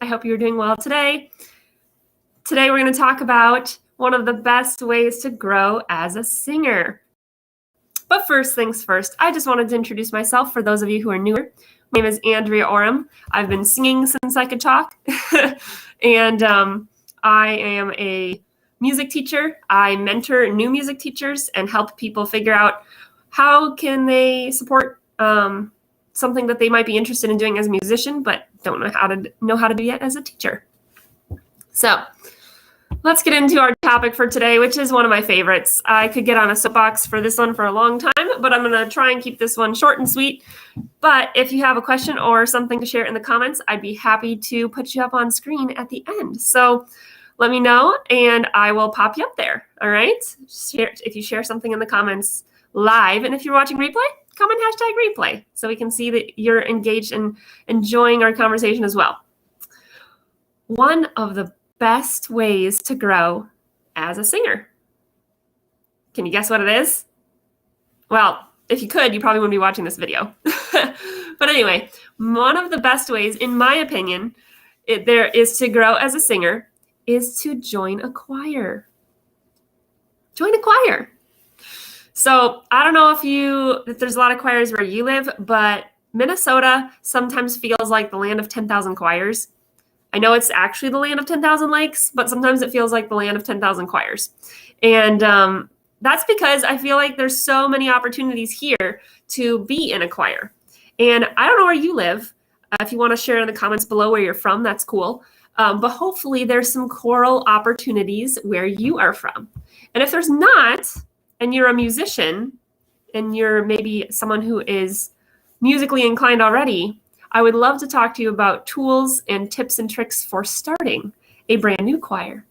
hope you're doing well today. Today we're going to talk about one of the best ways to grow as a singer. But first things first, I just wanted to introduce myself for those of you who are newer. My name is Andrea Oram. I've been singing since I could talk. and I am a music teacher. I mentor new music teachers and help people figure out how can they support something that they might be interested in doing as a musician, but don't know how to do yet as a teacher. So let's get into our topic for today, which is one of my favorites. I could get on a soapbox for this one for a long time, but I'm going to try and keep this one short and sweet. But if you have a question or something to share in the comments, I'd be happy to put you up on screen at the end. So let me know and I will pop you up there. All right. If you share something in the comments live, and if you're watching replay, comment #replay so we can see that you're engaged and enjoying our conversation as well. One of the best ways to grow as a singer. Can you guess what it is? Well, if you could, you probably wouldn't be watching this video. But anyway, one of the best ways, in my opinion, there is to grow as a singer is to join a choir. Join a choir. So I don't know if there's a lot of choirs where you live, but Minnesota sometimes feels like the land of 10,000 choirs. I know it's actually the land of 10,000 lakes, but sometimes it feels like the land of 10,000 choirs. And that's because I feel like there's so many opportunities here to be in a choir. And I don't know where you live. If you want to share in the comments below where you're from, that's cool. But hopefully there's some choral opportunities where you are from. And if there's not, and you're a musician, and you're maybe someone who is musically inclined already, I would love to talk to you about tools and tips and tricks for starting a brand new choir.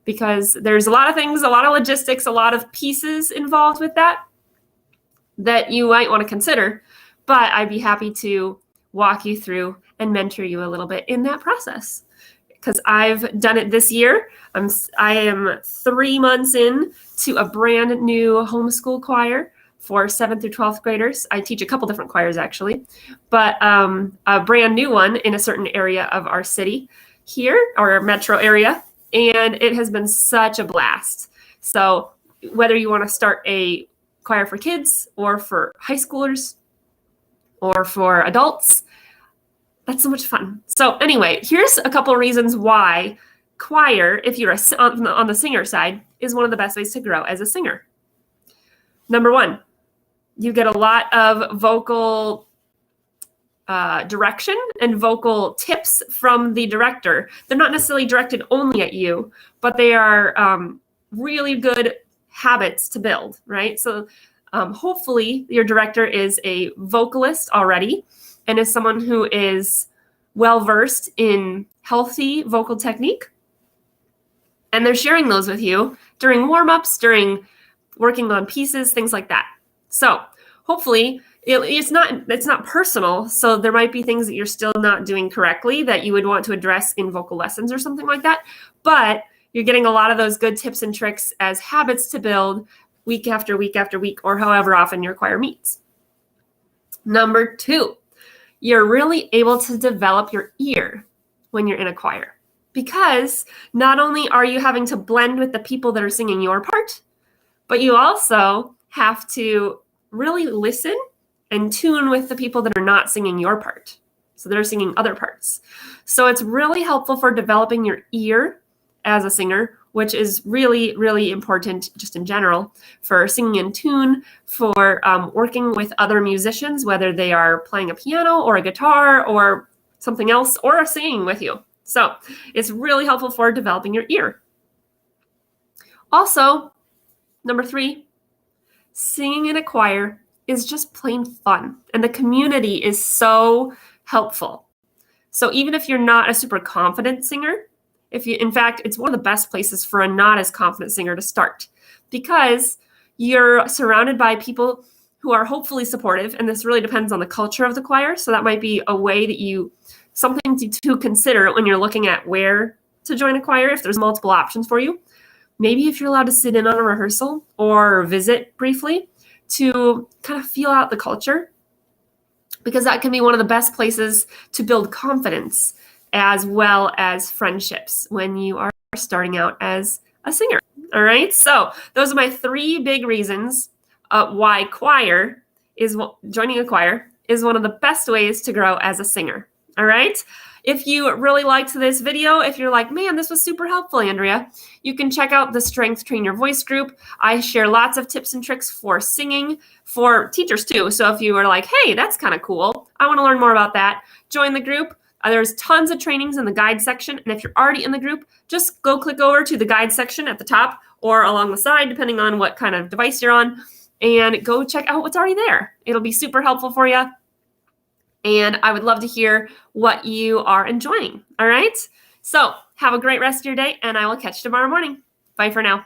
Because there's a lot of things, a lot of logistics, a lot of pieces involved with that you might want to consider. But I'd be happy to walk you through and mentor you a little bit in that process. Because I've done it this year. I am 3 months in to a brand new homeschool choir for 7th through 12th graders. I teach a couple different choirs actually, but a brand new one in a certain area of our city here, our metro area, and it has been such a blast. So whether you want to start a choir for kids or for high schoolers or for adults, that's so much fun. So anyway, here's a couple of reasons why choir, if you're on the singer side, is one of the best ways to grow as a singer. Number one, you get a lot of vocal direction and vocal tips from the director. They're not necessarily directed only at you, but they are really good habits to build, right? So hopefully your director is a vocalist already and is someone who is well-versed in healthy vocal technique. And they're sharing those with you during warm-ups, during working on pieces, things like that. So hopefully it's not personal. So there might be things that you're still not doing correctly that you would want to address in vocal lessons or something like that. But you're getting a lot of those good tips and tricks as habits to build week after week after week, or however often your choir meets. Number two, you're really able to develop your ear when you're in a choir, because not only are you having to blend with the people that are singing your part, but you also have to really listen and tune with the people that are not singing your part. So they're singing other parts. So it's really helpful for developing your ear as a singer, which is really, really important just in general for singing in tune, for working with other musicians, whether they are playing a piano or a guitar or something else, or singing with you. So it's really helpful for developing your ear. Also, number three, singing in a choir is just plain fun, and the community is so helpful. So even if you're not a super confident singer, in fact, it's one of the best places for a not as confident singer to start, because you're surrounded by people who are hopefully supportive, and this really depends on the culture of the choir. So that might be a way that something to consider when you're looking at where to join a choir, if there's multiple options for you. Maybe if you're allowed to sit in on a rehearsal or visit briefly to kind of feel out the culture, because that can be one of the best places to build confidence as well as friendships when you are starting out as a singer. All right. So those are my 3 big reasons why joining a choir is one of the best ways to grow as a singer. All right. If you really liked this video, if you're like, man, this was super helpful, Andrea, you can check out the Strength Train Your Voice group. I share lots of tips and tricks for singing for teachers too. So if you are like, hey, that's kind of cool, I want to learn more about that, join the group. There's tons of trainings in the guide section. And if you're already in the group, just go click over to the guide section at the top or along the side, depending on what kind of device you're on, and go check out what's already there. It'll be super helpful for you. And I would love to hear what you are enjoying. All right. So have a great rest of your day, and I will catch you tomorrow morning. Bye for now.